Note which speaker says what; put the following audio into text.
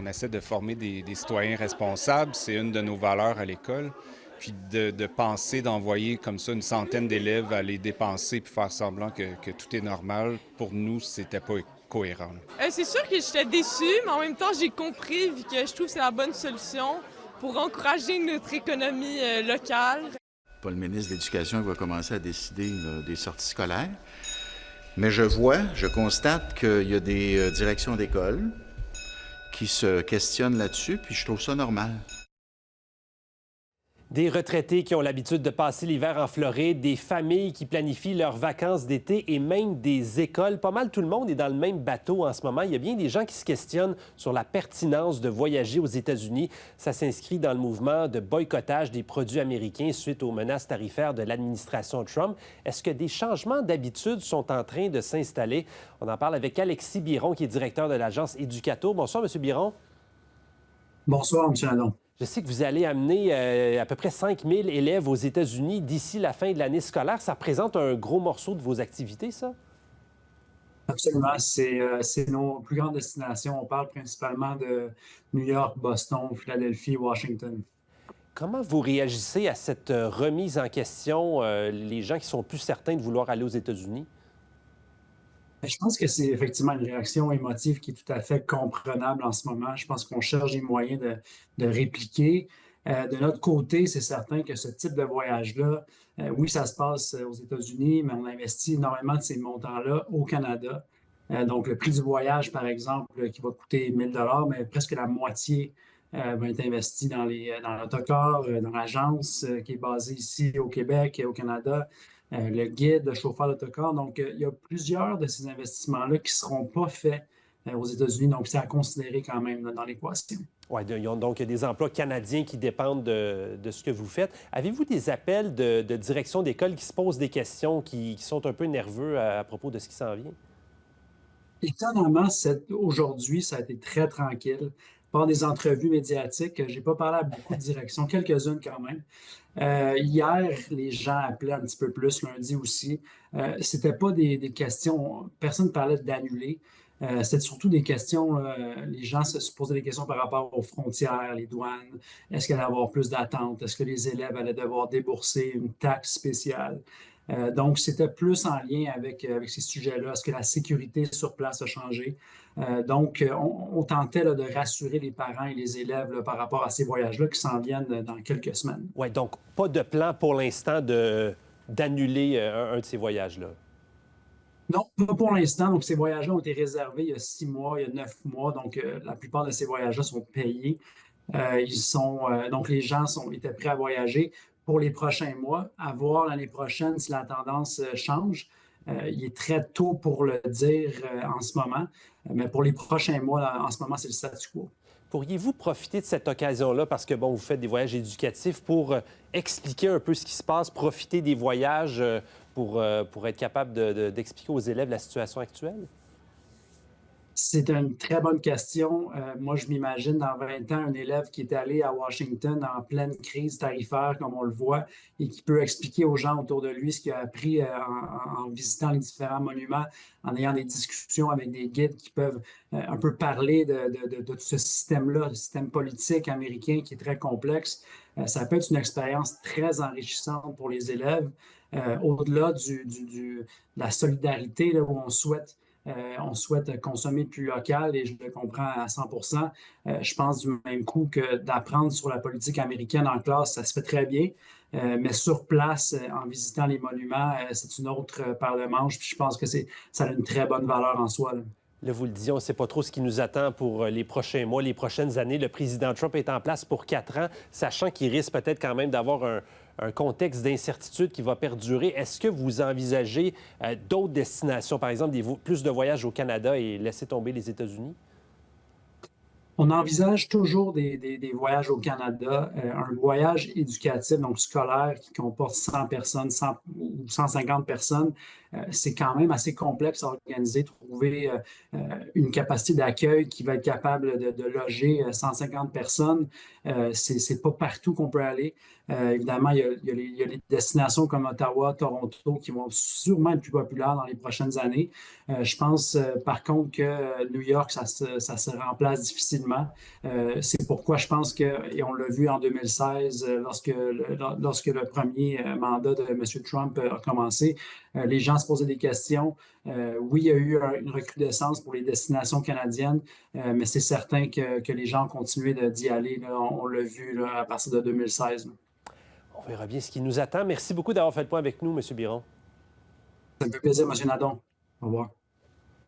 Speaker 1: essaie de former des citoyens responsables. C'est une de nos valeurs à l'école. Puis de penser d'envoyer comme ça une centaine d'élèves aller dépenser puis faire semblant que tout est normal, pour nous, c'était pas cohérent.
Speaker 2: C'est sûr que j'étais déçue, mais en même temps, j'ai compris, vu que je trouve que c'est la bonne solution pour encourager notre économie locale.
Speaker 3: Pas le ministre de l'Éducation qui va commencer à décider là, des sorties scolaires. Mais je constate qu'il y a des directions d'école qui se questionnent là-dessus, puis je trouve ça normal.
Speaker 4: Des retraités qui ont l'habitude de passer l'hiver en Floride, des familles qui planifient leurs vacances d'été et même des écoles. Pas mal tout le monde est dans le même bateau en ce moment. Il y a bien des gens qui se questionnent sur la pertinence de voyager aux États-Unis. Ça s'inscrit dans le mouvement de boycottage des produits américains suite aux menaces tarifaires de l'administration Trump. Est-ce que des changements d'habitude sont en train de s'installer? On en parle avec Alexis Biron, qui est directeur de l'agence Éducato. Bonsoir, M. Biron.
Speaker 5: Bonsoir, M. Nadon.
Speaker 4: Je sais que vous allez amener à peu près 5000 élèves aux États-Unis d'ici la fin de l'année scolaire. Ça représente un gros morceau de vos activités, ça?
Speaker 5: Absolument. C'est nos plus grandes destinations. On parle principalement de New York, Boston, Philadelphie, Washington.
Speaker 4: Comment vous réagissez à cette remise en question, les gens qui sont plus certains de vouloir aller aux États-Unis?
Speaker 5: Je pense que c'est effectivement une réaction émotive qui est tout à fait comprenable en ce moment. Je pense qu'on cherche des moyens de répliquer. De notre côté, c'est certain que ce type de voyage-là, oui, ça se passe aux États-Unis, mais on investit énormément de ces montants-là au Canada. Donc, le prix du voyage, par exemple, qui va coûter 1 000 mais presque la moitié va être investi dans l'autocar, dans l'agence qui est basée ici au Québec et au Canada. Le guide, le chauffeur d'autocar. Donc, il y a plusieurs de ces investissements-là qui ne seront pas faits aux États-Unis. Donc, c'est à considérer quand même là, dans l'équation.
Speaker 4: Oui, donc il y a des emplois canadiens qui dépendent de ce que vous faites. Avez-vous des appels de direction d'école qui se posent des questions, qui sont un peu nerveux à propos de ce qui s'en vient?
Speaker 5: Étonnamment, aujourd'hui, ça a été très tranquille. Par des entrevues médiatiques, je n'ai pas parlé à beaucoup de directions, quelques-unes quand même. Hier, les gens appelaient un petit peu plus, lundi aussi. C'était pas des questions, personne ne parlait d'annuler. C'était surtout des questions, les gens se posaient des questions par rapport aux frontières, les douanes. Est-ce qu'il allait y avoir plus d'attentes? Est-ce que les élèves allaient devoir débourser une taxe spéciale? Donc, c'était plus en lien avec ces sujets-là. Est-ce que la sécurité sur place a changé? Donc, on tentait là, de rassurer les parents et les élèves là, par rapport à ces voyages-là qui s'en viennent dans quelques semaines.
Speaker 4: Oui, donc pas de plan pour l'instant d'annuler un de ces voyages-là.
Speaker 5: Non, pas pour l'instant. Donc, ces voyages-là ont été réservés il y a 6 mois, il y a 9 mois. Donc, la plupart de ces voyages-là sont payés. Donc, les gens étaient prêts à voyager pour les prochains mois. À voir l'année prochaine si la tendance change. Il est très tôt pour le dire en ce moment. Mais pour les prochains mois, en ce moment, c'est le statu quo.
Speaker 4: Pourriez-vous profiter de cette occasion-là, parce que, bon, vous faites des voyages éducatifs, pour expliquer un peu ce qui se passe, profiter des voyages pour être capable d'expliquer aux élèves la situation actuelle?
Speaker 5: C'est une très bonne question. Moi, je m'imagine dans 20 ans un élève qui est allé à Washington en pleine crise tarifaire, comme on le voit, et qui peut expliquer aux gens autour de lui ce qu'il a appris en visitant les différents monuments, en ayant des discussions avec des guides qui peuvent un peu parler de tout ce système-là, le système politique américain qui est très complexe. Ça peut être une expérience très enrichissante pour les élèves, au-delà de la solidarité là, où on souhaite consommer plus local et je le comprends à 100 Je pense du même coup que d'apprendre sur la politique américaine en classe, ça se fait très bien. Mais sur place, en visitant les monuments, c'est une autre paire de manches. Puis je pense que ça a une très bonne valeur en soi. Là.
Speaker 4: Là, vous le disiez, on ne sait pas trop ce qui nous attend pour les prochains mois, les prochaines années. Le président Trump est en place pour 4 ans, sachant qu'il risque peut-être quand même d'avoir un contexte d'incertitude qui va perdurer. Est-ce que vous envisagez d'autres destinations, par exemple, plus de voyages au Canada et laisser tomber les États-Unis?
Speaker 5: On envisage toujours des voyages au Canada, un voyage éducatif, donc scolaire, qui comporte 100 personnes, 100 ou 150 personnes. C'est quand même assez complexe à organiser, trouver une capacité d'accueil qui va être capable de loger 150 personnes. C'est pas partout qu'on peut aller. Évidemment, il y a les destinations comme Ottawa, Toronto qui vont sûrement être plus populaires dans les prochaines années. Je pense, par contre, que New York, ça se remplace difficilement. C'est pourquoi je pense que, et on l'a vu en 2016, lorsque le premier mandat de M. Trump a commencé, les gens se posaient des questions. Oui, il y a eu une recrudescence pour les destinations canadiennes, mais c'est certain que les gens ont continué d'y aller. Là. On l'a vu là, à partir de 2016. Là.
Speaker 4: On verra bien ce qui nous attend. Merci beaucoup d'avoir fait le point avec nous, M. Biron.
Speaker 5: Ça me fait plaisir, M. Nadon. Au revoir.